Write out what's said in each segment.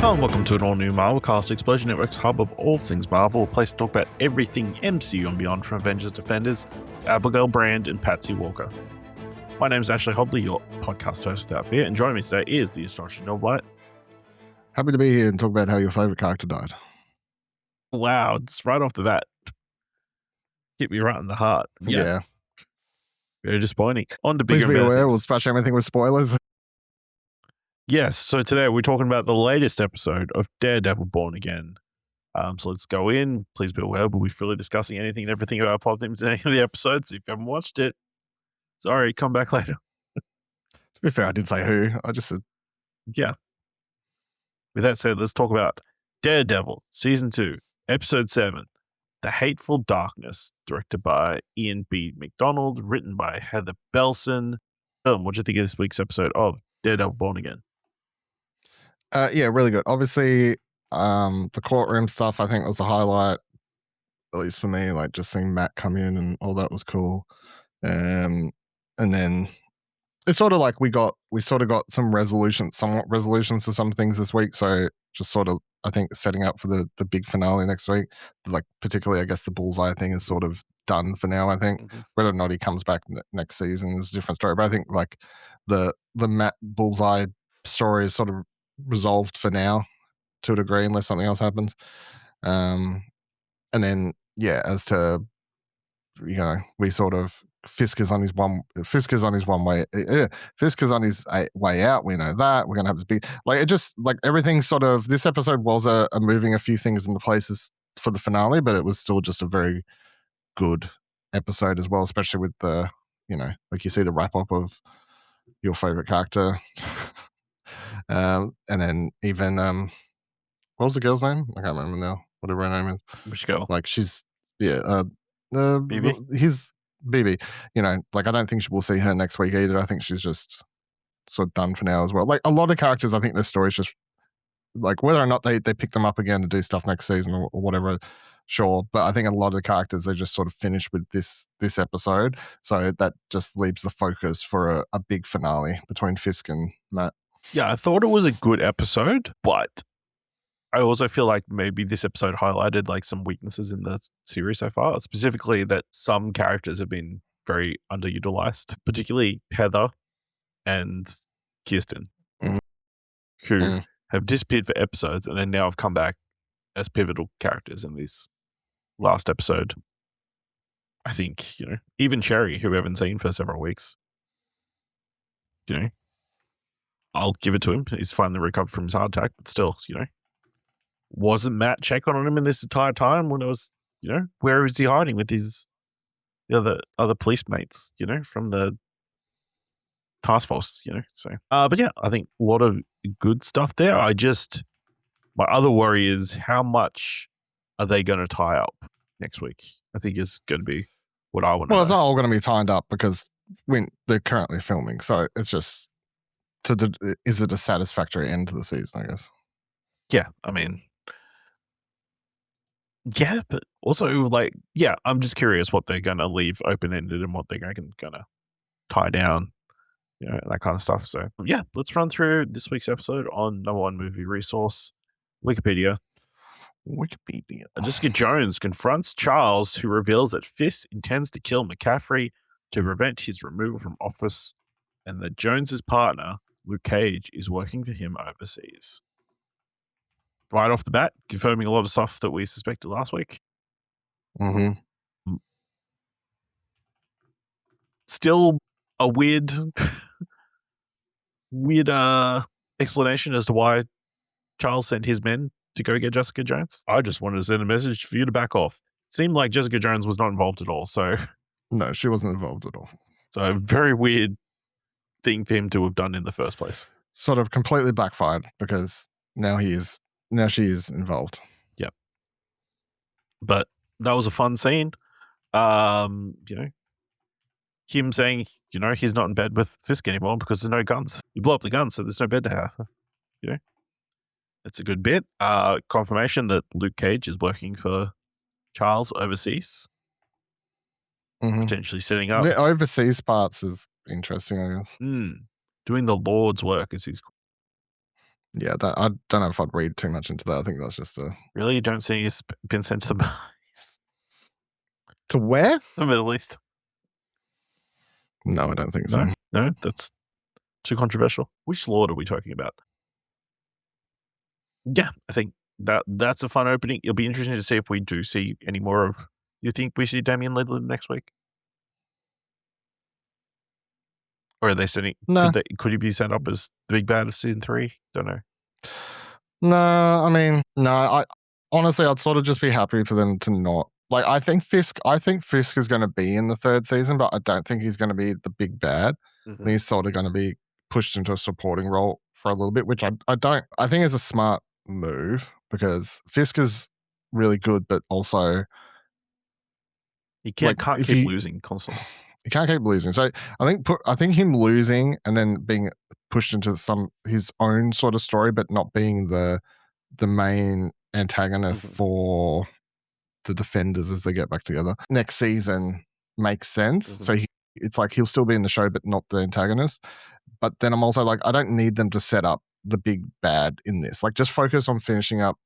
Hello and welcome to an all-new Marvelcast, Explosion Network's hub of all things Marvel, a place to talk about everything MCU and beyond, from Avengers Defenders, Abigail Brand, and Patsy Walker. My name is Ashley Hobley, your podcast host without fear, and joining me today is the astonishing Dylan Blight. Happy to be here and talk about how your favourite character died. Wow, just right off the bat. Hit me right in the heart. Yeah. Very disappointing. On to Please bigger be aware, things. we'll splash everything with spoilers. Yes, so today we're talking about the latest episode of Daredevil Born Again. So let's go in. Please be aware, we'll be fully discussing anything and everything about plot themes in any of the episodes. If you haven't watched it, sorry, come back later. To be fair, I did say who. I just said... Yeah. With that said, let's talk about Daredevil, Season 2, Episode 7, The Hateful Darkness, directed by Iain B. MacDonald, written by Heather Bellson. What do you think of this week's episode of Daredevil Born Again? Yeah, really good. Obviously, the courtroom stuff, I think, was a highlight, at least for me. Like, just seeing Matt come in and all that was cool. And then it's sort of like we sort of got somewhat resolutions to some things this week. So just sort of, I think, setting up for the big finale next week. Like, particularly, I guess the Bullseye thing is sort of done for now, I think. Whether or not he comes back next season is a different story. But I think, like, the Matt Bullseye story is sort of resolved for now to a degree, unless something else happens. And then, yeah, as to, you know, we sort of Fisk is on his way out. We know that we're gonna have this big, like, it just, like, everything sort of, this episode was a moving a few things into places for the finale, but it was still just a very good episode as well, especially with the, you know, like, you see the wrap up of your favorite character. And then even what was the girl's name? I can't remember now. Whatever her name is. Which girl? Like, she's BB. His BB. You know, like, I don't think we'll see her next week either. I think she's just sort of done for now as well. Like, a lot of characters, I think their story's just, like, whether or not they pick them up again to do stuff next season or whatever, sure. But I think a lot of the characters, they just sort of finish with this episode. So that just leaves the focus for a big finale between Fisk and Matt. Yeah, I thought it was a good episode, but I also feel like maybe this episode highlighted, like, some weaknesses in the series so far, specifically that some characters have been very underutilized, particularly Heather and Krysten, who have disappeared for episodes and then now have come back as pivotal characters in this last episode. I think, you know, even Cherry, who we haven't seen for several weeks, you know, I'll give it to him. He's finally recovered from his heart attack, but still, you know, wasn't Matt checking on him in this entire time when it was, you know, where is he hiding with the other police mates, you know, from the task force, you know? So, but yeah, I think a lot of good stuff there. My other worry is how much are they going to tie up next week? I think is going to be what I want to know. Well, it's not all going to be tied up because they're currently filming. So it's just, is it a satisfactory end to the season, I guess? Yeah, I mean, yeah, but also, like, yeah, I'm just curious what they're going to leave open-ended and what they're going to tie down, you know, that kind of stuff. So, yeah, let's run through this week's episode on number one movie resource, Wikipedia. Jessica Jones confronts Charles, who reveals that Fisk intends to kill McCaffrey to prevent his removal from office, and that Jones's partner, Luke Cage, is working for him overseas. Right off the bat, confirming a lot of stuff that we suspected last week. Still a weird explanation as to why Charles sent his men to go get Jessica Jones. I just wanted to send a message for you to back off. It seemed like Jessica Jones was not involved at all. So no, she wasn't involved at all. So a very weird thing for him to have done in the first place. Sort of completely backfired because now she is involved. Yep. But that was a fun scene. You know, him saying, you know, he's not in bed with Fisk anymore because there's no guns. You blow up the guns, so there's no bed to have. You know, it's a good bit. Confirmation that Luke Cage is working for Charles overseas. Potentially setting up. The overseas parts is interesting, I guess. Doing the Lord's work, as he's called. Yeah, I don't know if I'd read too much into that. I think that's just a... Really? You don't see he's been sent to the To where? the Middle East? No, I don't think so. No, that's too controversial. Which lord are we talking about? Yeah, I think that's a fun opening. It'll be interesting to see if we do see any more of... You think we see Damien Lidland next week? Or are they sending... No. Could he be set up as the big bad of season 3? Don't know. No, I mean, no, I honestly, I'd sort of just be happy for them to not... Like, I think Fisk is going to be in the 3rd season, but I don't think he's going to be the big bad. I think he's sort of going to be pushed into a supporting role for a little bit, which I think is a smart move, because Fisk is really good, but also... He can't keep losing constantly. He can't keep losing. So I think him losing and then being pushed into his own sort of story, but not being the main antagonist for the defenders as they get back together next season makes sense. So it's like he'll still be in the show, but not the antagonist. But then I'm also like, I don't need them to set up the big bad in this. Like, just focus on finishing up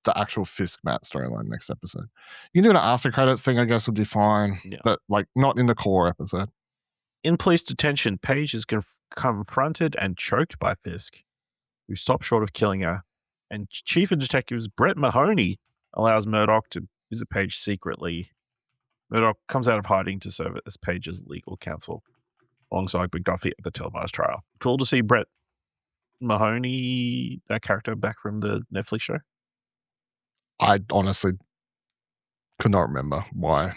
the actual Fisk Matt storyline next episode. You can do an after credits thing, I guess, would be fine, but like not in the core episode. In police detention, Paige is confronted and choked by Fisk, who stopped short of killing her. And Chief of Detectives Brett Mahoney allows Murdoch to visit Paige secretly. Murdoch comes out of hiding to serve as Paige's legal counsel alongside McDuffie at the televised trial. Cool to see Brett Mahoney, that character, back from the Netflix show. I honestly could not remember who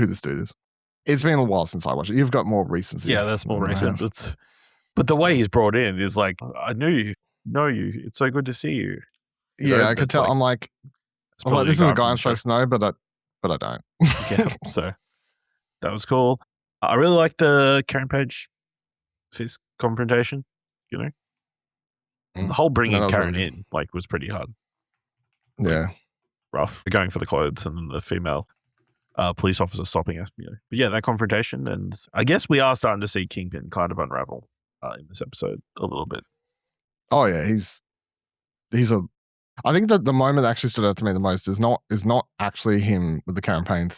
this dude is. It's been a while since I watched it. You've got more recency. Yeah, that's more recent. But the way he's brought in is like, I know you. It's so good to see you. I could tell. Like, I'm like, this is a guy I'm supposed to know, but I don't. Yeah, so that was cool. I really like the Karen Page Fisk confrontation. The whole bringing Karen in was pretty hard. Yeah, rough. They're going for the clothes, and then the female police officer stopping her. But yeah, that confrontation, and I guess we are starting to see Kingpin kind of unravel in this episode a little bit. Oh yeah, he's a... I think that the moment that actually stood out to me the most is not actually him with the Karen Page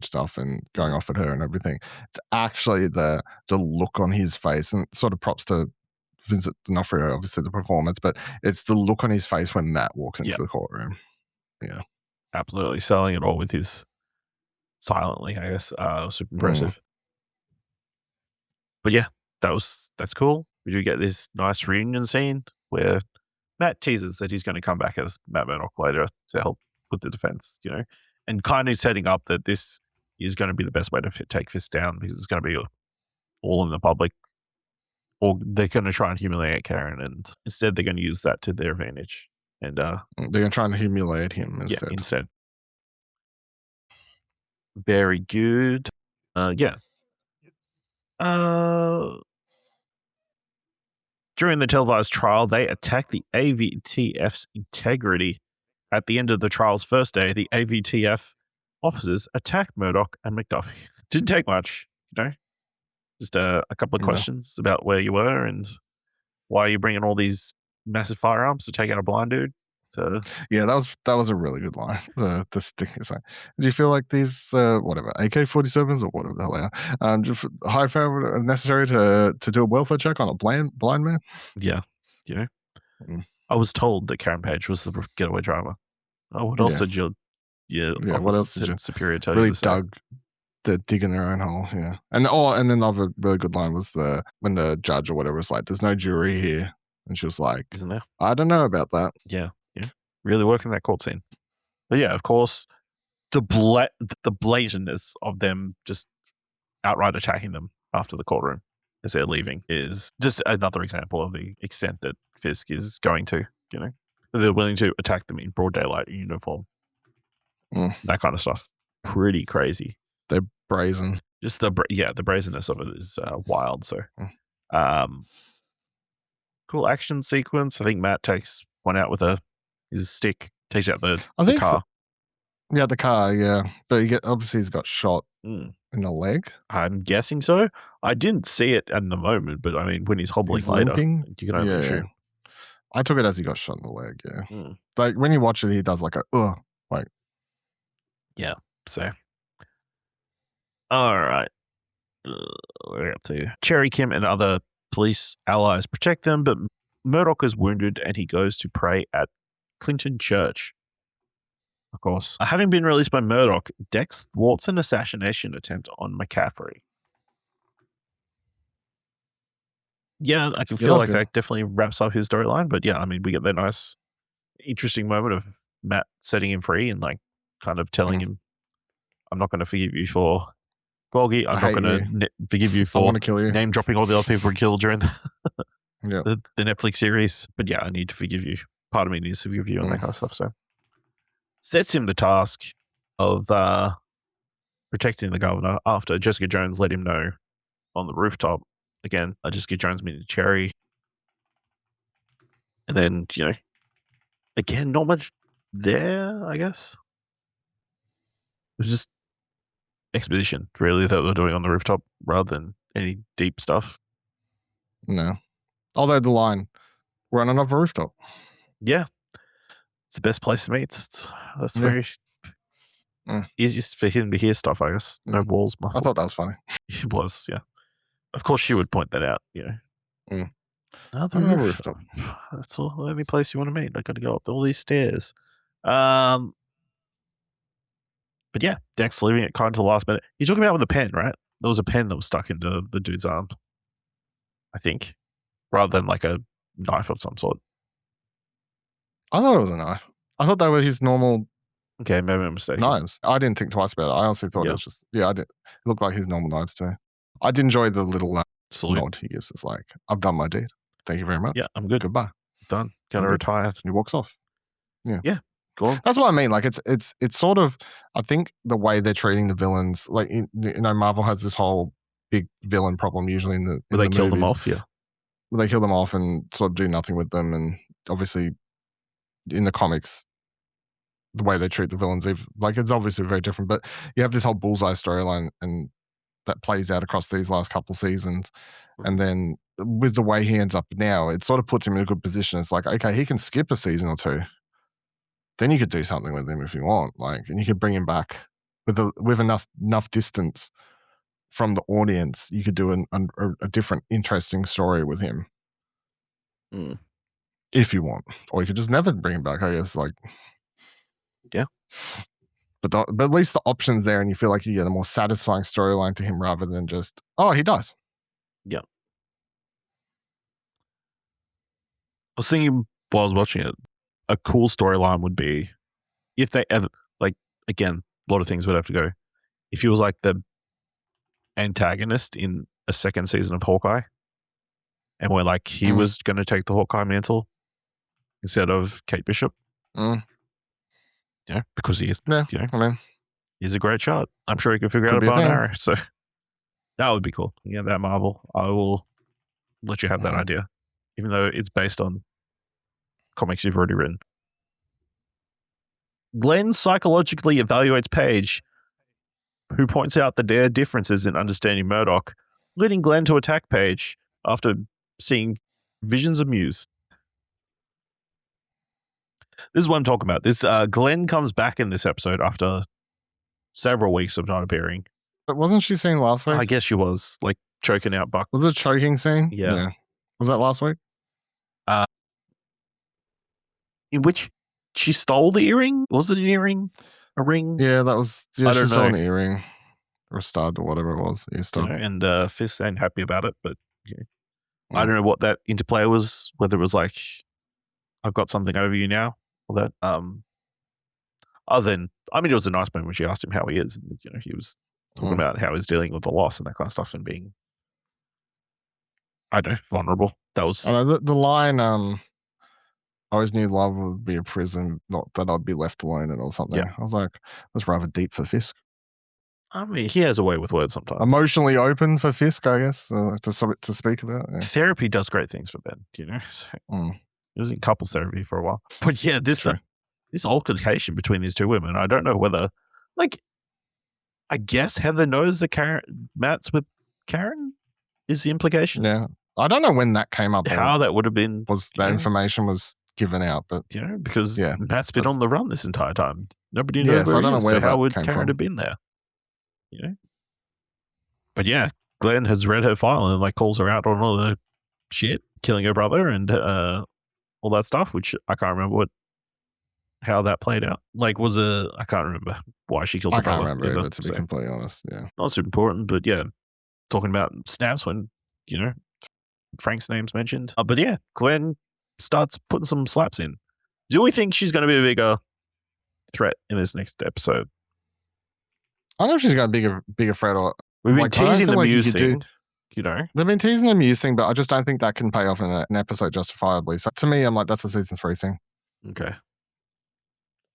stuff and going off at her and everything. It's actually the look on his face, and sort of props to Vincent D'Onofrio, obviously the performance, but it's the look on his face when Matt walks into the courtroom. Yeah, absolutely selling it all with his silently, I guess. Super impressive. But yeah, that's cool. We do get this nice reunion scene where Matt teases that he's going to come back as Matt Murdock later to help with the defense, and kind of setting up that this is going to be the best way to take Fisk down, because it's going to be all in the public, or they're going to try and humiliate Karen, and instead they're going to use that to their advantage. And they're going to try and humiliate him instead. Yeah, instead. Very good. During the televised trial, they attack the AVTF's integrity. At the end of the trial's first day, the AVTF officers attacked Murdoch and McDuffie. Didn't take much, just a couple of questions about where you were and why you're bringing all these massive firearms to take out a blind dude. Yeah, that was a really good line. The stick is like, do you feel like these AK-47s or whatever the hell they are, just high power necessary to do a welfare check on a blind man? Yeah, I was told that Karen Page was the getaway driver. Oh, what else did you? What else did you? Superior tell really you to they're digging their own hole. Yeah, and then the other really good line was when the judge or whatever was like, "There's no jury here," and she was like, "Isn't there?" I don't know about that. Yeah. Really working that court scene. But yeah, of course, the blatantness of them just outright attacking them after the courtroom as they're leaving is just another example of the extent that Fisk is going to, They're willing to attack them in broad daylight in uniform. That kind of stuff. Pretty crazy. They're brazen. Just the brazenness of it is wild. So, cool action sequence. I think Matt takes one out with his stick, takes out the car. Yeah, the car, yeah. But obviously he's got shot in the leg. I'm guessing so. I didn't see it at the moment, but I mean, when he's hobbling He's later, limping. you can only assume. I took it as he got shot in the leg, yeah. Like, when you watch it, he does like a, like. Yeah, so. All right. We're up to Cherry, Kim, and other police allies protect them, but Murdoch is wounded and he goes to pray at Clinton Church. Of course. Having been released by Murdoch, Dex thwarts an assassination attempt on McCaffrey. Yeah, I can feel like that definitely wraps up his storyline, but yeah, I mean, we get that nice, interesting moment of Matt setting him free and like kind of telling him, I'm not going to forgive you for Golgi. I'm not going to forgive you for name dropping all the other people we killed during the Netflix series. But yeah, I need to forgive you. Part of me needs to forgive you and that kind of stuff. So sets him the task of protecting the governor after Jessica Jones let him know on the rooftop. Again, Jessica Jones meeting Cherry. And then, again, not much there, I guess. It was just exposition, really, that they're doing on the rooftop rather than any deep stuff. No. Although the line, we're on another rooftop. Yeah. It's the best place to meet. That's very easiest for him to hear stuff, I guess. No walls. I thought that was funny. It was, yeah. Of course, she would point that out, Another rooftop. That's the only place you want to meet. I got to go up all these stairs. But yeah, Dex leaving it kind of to the last minute. You're talking about with a pen, right? There was a pen that was stuck into the dude's arm, I think, rather than like a knife of some sort. I thought it was a knife. I thought they were his normal. Okay, maybe I'm mistaken. Knives. I didn't think twice about it. I honestly thought it was just. Yeah, I did. It looked like his normal knives to me. I did enjoy the little nod he gives. It's like, I've done my deed. Thank you very much. Yeah, I'm good. Goodbye. Done. Gonna retire. And he walks off. Yeah. Yeah. Go on. That's what I mean. Like it's sort of. I think the way they're treating the villains, like Marvel has this whole big villain problem usually in the. Where they kill them off. Yeah. Where they kill them off and sort of do nothing with them, and obviously, in the comics, the way they treat the villains, like it's obviously very different. But you have this whole Bullseye storyline, and that plays out across these last couple seasons, and then with the way he ends up now, it sort of puts him in a good position. It's like, okay, he can skip a season or two. Then you could do something with him if you want, like, and you could bring him back with enough distance from the audience. You could do a different, interesting story with him, if you want, or you could just never bring him back. I guess, like, yeah. But at least the option's there, and you feel like you get a more satisfying storyline to him rather than just, oh, he dies. Yeah. I was thinking while I was watching it, a cool storyline would be if they ever, like, again, a lot of things would have to go. If he was like the antagonist in a second season of Hawkeye, and where like he was going to take the Hawkeye mantle instead of Kate Bishop. Because he is. Yeah, I mean, he's a great shot. I'm sure he can figure out a bow and arrow. So that would be cool. Yeah, that Marvel. I will let you have that idea, even though it's based on comics you've already written. Glenn psychologically evaluates Paige, who points out that there are differences in understanding Murdoch, leading Glenn to attack Paige after seeing visions of Muse. This is what I'm talking about. This Glenn comes back in this episode after several weeks of not appearing. But wasn't she seen last week? I guess she was, like, choking out Buck. Was it a choking scene? Yeah. Was that last week? In which she stole the earring? Was it an earring? A ring? Yeah, that was. Yeah, she stole an earring or a stud or whatever it was. And Fist ain't happy about it, but I don't know what that interplay was. Whether it was like, I've got something over you now, or that. Other than, I mean, it was a nice moment when she asked him how he is. And, he was talking about how he's dealing with the loss and that kind of stuff, and being, I don't know, vulnerable. That was the line. I always knew love would be a prison, not that I'd be left alone or something. Yeah. I was like, that's rather deep for Fisk. I mean, he has a way with words sometimes. Emotionally open for Fisk, I guess, to speak about. Yeah. Therapy does great things for Ben, So he was in couples therapy for a while. But yeah, this this altercation between these two women. I don't know whether, like, I guess Heather knows that Matt's with Karen is the implication. Yeah. I don't know when that came up. How that would have been. That information was given out, but because Matt's been on the run this entire time. Nobody knows so I don't know where how that would came Karen from. have been there? But yeah, Glenn has read her file and like calls her out on all the shit, killing her brother and all that stuff, which I can't remember how that played out. Like, I can't remember why she killed the brother. I can't remember either, to be completely honest. Yeah, not super important, but yeah, talking about snaps when Frank's name's mentioned. But yeah, Glenn starts putting some slaps in. Do we think she's going to be a bigger threat in this next episode? I don't know if she's got a bigger threat or. We've been teasing the Muse thing, They've been teasing the Muse thing, but I just don't think that can pay off in an episode justifiably. So to me, I'm like, that's a season 3 thing. Okay.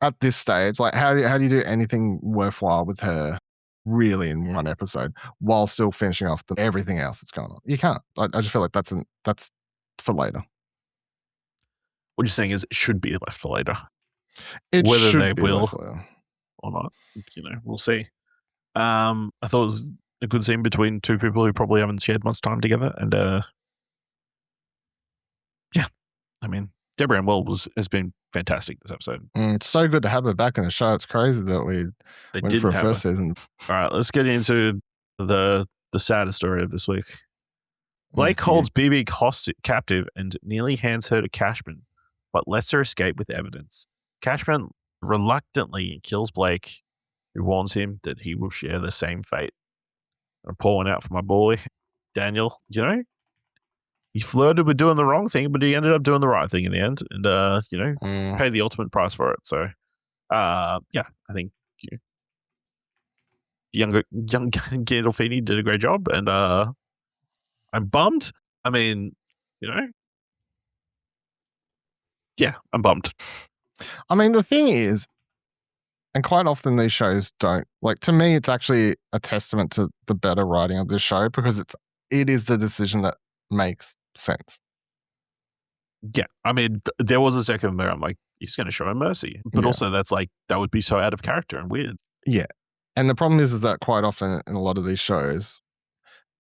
At this stage, like, how do you do anything worthwhile with her really in one episode while still finishing off everything else that's going on? You can't. I just feel like that's for later. What you're saying is it should be left for later. Whether they will or not, we'll see. I thought it was a good scene between two people who probably haven't shared much time together, and I mean, Deborah and Woll has been fantastic this episode. It's so good to have her back in the show. It's crazy that they went for a first season. All right, let's get into the saddest story of this week. Blake holds BB captive and nearly hands her to Cashman, but lets her escape with evidence. Cashman reluctantly kills Blake, who warns him that he will share the same fate. I'm pouring out for my boy, Daniel. He flirted with doing the wrong thing, but he ended up doing the right thing in the end, and paid the ultimate price for it. So, I think young Gandolfini did a great job, and I'm bummed. I mean, I'm bummed. I mean, the thing is, and quite often these shows don't, like, to me, it's actually a testament to the better writing of this show because it is the decision that makes sense. Yeah, I mean, there was a second where I'm like, he's going to show him mercy, but also that's like, that would be so out of character and weird. Yeah, and the problem is that quite often in a lot of these shows,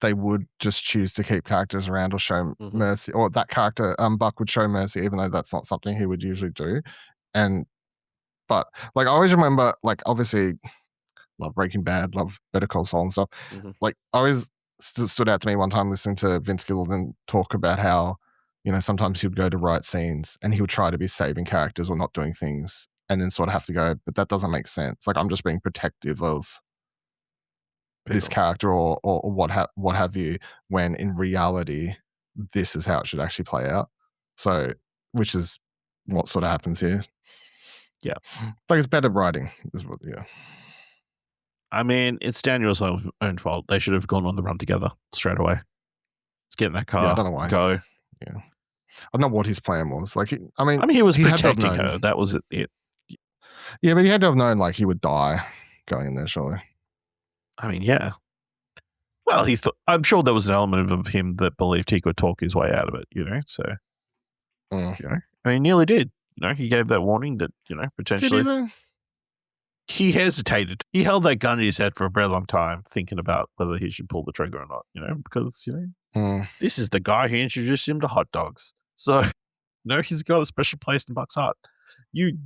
they would just choose to keep characters around or show mercy, or that character, Buck would show mercy, even though that's not something he would usually do. But like, I always remember, like, obviously, love Breaking Bad, love Better Call Saul and stuff. Like, always stood out to me one time listening to Vince Gilligan talk about how, sometimes he would go to write scenes and he would try to be saving characters or not doing things, and then sort of have to go, but that doesn't make sense. Like, I'm just being protective of this character or what have you, when in reality, this is how it should actually play out. So, which is what sort of happens here. Yeah. Like, it's better writing. I mean, it's Daniel's own fault. They should have gone on the run together straight away. Let's get in that car. Yeah, I don't know why. Go. Yeah. I don't know what his plan was. Like, I mean, he was protecting her. That was it. Yeah, but he had to have known, like, he would die going in there, surely. I mean, yeah. Well, I'm sure there was an element of him that believed he could talk his way out of it, so. I mean, he nearly did. He gave that warning that, potentially. Did he though? He hesitated. He held that gun in his head for a very long time, thinking about whether he should pull the trigger or not, because, this is the guy who introduced him to hot dogs. So, he's got a special place in Buck's heart. You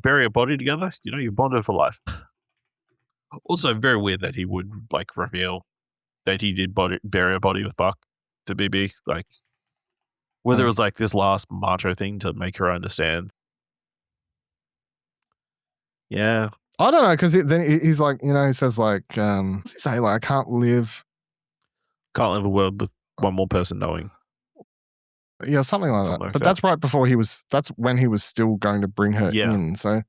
bury a body together, you're bonded for life. Also, very weird that he would, like, reveal that he did bury a body with Buck to BB, like, whether it was like this last macho thing to make her understand. Yeah. I don't know, because then he's like, he says, like, what's he say? Like, I can't live a world with one more person knowing. Yeah, something like that. But that's right before that's when he was still going to bring her in. So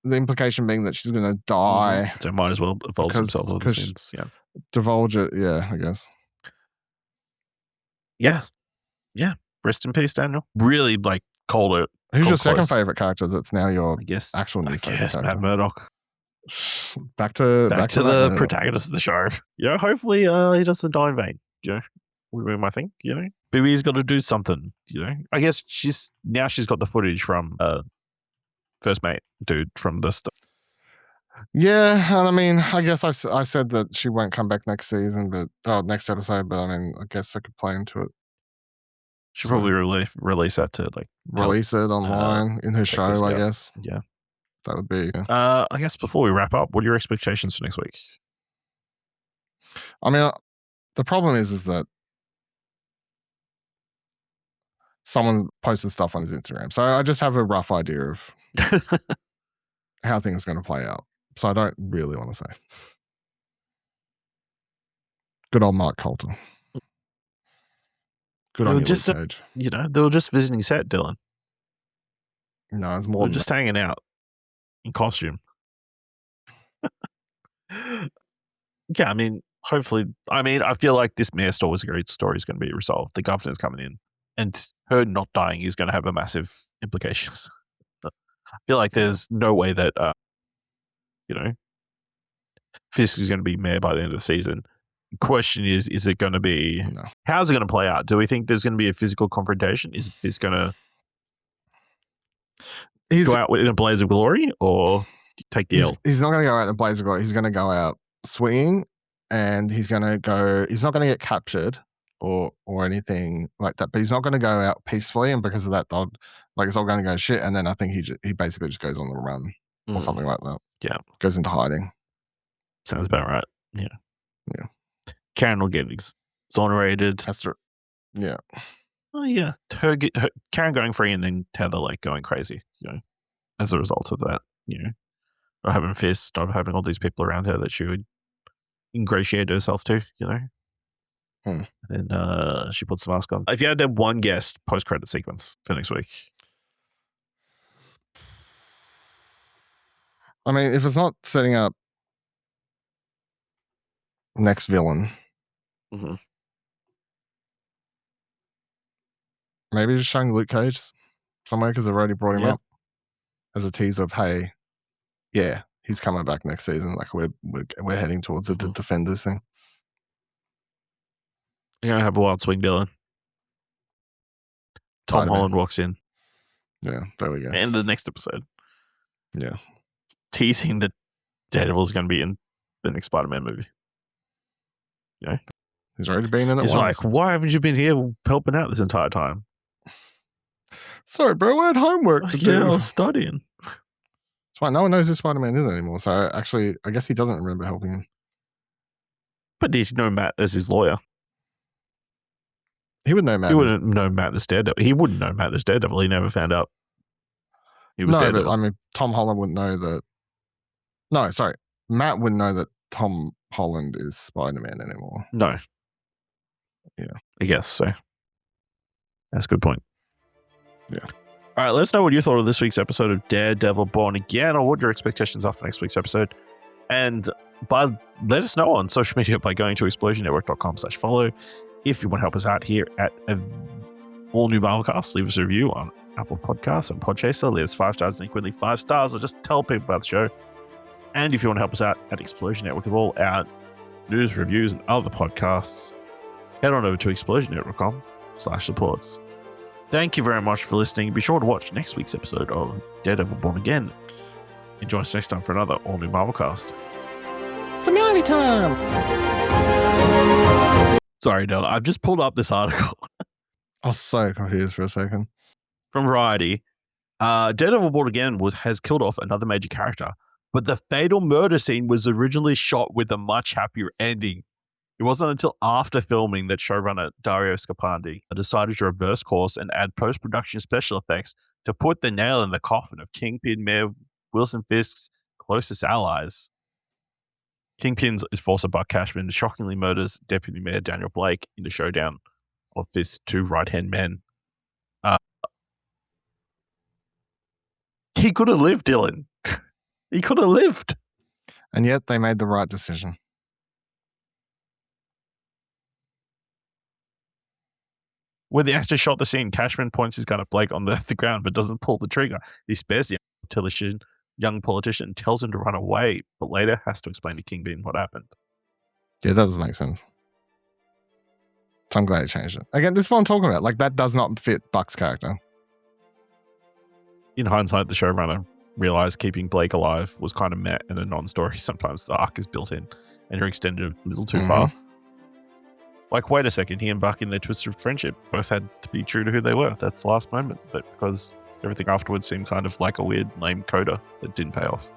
the implication being that she's going to die. So might as well divulge himself of the sins. Yeah. Divulge it, yeah, I guess. Yeah. Yeah. Rest in peace, Daniel. Really, like, cold. Who's your second favorite character that's now your actual new favorite character? Matt Murdock. Back to the protagonist of the show. Hopefully he doesn't die in vain. Would be my thing, BB's got to do something, I guess she's got the footage from first mate dude from the start. Yeah, and I mean, I guess I said that she won't come back next season, next episode. But I mean, I guess I could play into it. Should probably release that to like release it online in her show. I guess. Yeah, that would be. I guess before we wrap up, what are your expectations for next week? I mean, the problem is that someone posted stuff on his Instagram, so I just have a rough idea of how things are going to play out. So I don't really want to say. Good old Mark Coulter. Good on you, Luke Cage. They were just visiting set, Dylan. No, it's more than just hanging out in costume. Yeah, I mean, hopefully, I feel like this Mayor Store was a great story is going to be resolved. The governor's coming in, and her not dying is going to have a massive implications. I feel like there's no way that, Fisk is going to be mayor by the end of the season. The question is it going to be, how's it going to play out? Do we think there's going to be a physical confrontation? Is Fisk going to go out in a blaze of glory or take the L? He's not going to go out in a blaze of glory. He's going to go out swinging, and he's not going to get captured or anything like that, but he's not going to go out peacefully, and because of that, it's all going to go shit, and then I think he basically just goes on the run or something like that. Yeah. Goes into hiding. Sounds about right. Yeah. Yeah. Karen will get exonerated. Yeah. Oh, yeah. Karen going free and then Tether going crazy, as a result of that, not having fists, not having all these people around her that she would ingratiate herself to, And then she puts the mask on. If you had to have one guest post-credit sequence for next week. I mean, if it's not setting up next villain, maybe just showing Luke Cage somewhere because they've already brought him up as a tease of, hey, yeah, he's coming back next season. Like we're heading towards the Defenders thing. You're gonna have a wild swing, Dylan. Tom Holland walks in. Yeah, there we go. And the next episode. Yeah. Teasing that Daredevil's going to be in the next Spider-Man movie. He's already been in it once. He's like, why haven't you been here helping out this entire time? Sorry, bro, I had homework to do. Yeah, I was studying. It's fine. No one knows who Spider-Man is anymore, so actually, I guess he doesn't remember helping him. But did you know Matt as his lawyer? He would know Matt. He wouldn't know Matt as Daredevil. He wouldn't know Matt as Daredevil. He never found out he was Daredevil. But I mean, Tom Holland wouldn't know that. No, sorry. Matt wouldn't know that Tom Holland is Spider-Man anymore. No. Yeah. I guess so. That's a good point. Yeah. All right, let us know what you thought of this week's episode of Daredevil Born Again, or what your expectations are for next week's episode. And let us know on social media by going to explosionnetwork.com/follow. If you want to help us out here at All New Marvelcast, leave us a review on Apple Podcasts and Podchaser. Leave us 5 stars and equally 5 stars, or just tell people about the show. And if you want to help us out at Explosion Network with all our news, reviews, and other podcasts, head on over to explosionnetwork.com/supports. Thank you very much for listening. Be sure to watch next week's episode of Daredevil Born Again. And join us next time for another All New Marvelcast. Finale time! Sorry, Dylan. I've just pulled up this article. I was so confused for a second. From Variety. Daredevil Born Again has killed off another major character, but the fatal murder scene was originally shot with a much happier ending. It wasn't until after filming that showrunner Dario Scapandi decided to reverse course and add post-production special effects to put the nail in the coffin of Kingpin Mayor Wilson Fisk's closest allies. Kingpin's enforcer Buck Cashman shockingly murders Deputy Mayor Daniel Blake in the showdown of Fisk's 2 right-hand men. He could have lived, Dylan. He could have lived. And yet they made the right decision. When the actor shot the scene, Cashman points his gun at Blake on the ground but doesn't pull the trigger. He spares the young politician and tells him to run away, but later has to explain to Kingpin what happened. Yeah, that doesn't make sense. So I'm glad he changed it. Again, this is what I'm talking about. Like, that does not fit Buck's character. In hindsight, the showrunner realized keeping Blake alive was kind of met in a non-story. Sometimes the arc is built in and you're extended a little too far. Like, wait a second, he and Buck in their twisted friendship both had to be true to who they were. That's the last moment. But because everything afterwards seemed kind of like a weird lame coda that didn't pay off.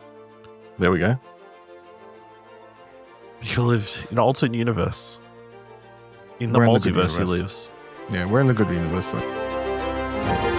There we go. He lived in an alternate universe. In the We're in the good multiverse he universe. lives. Yeah, we're in the good universe though.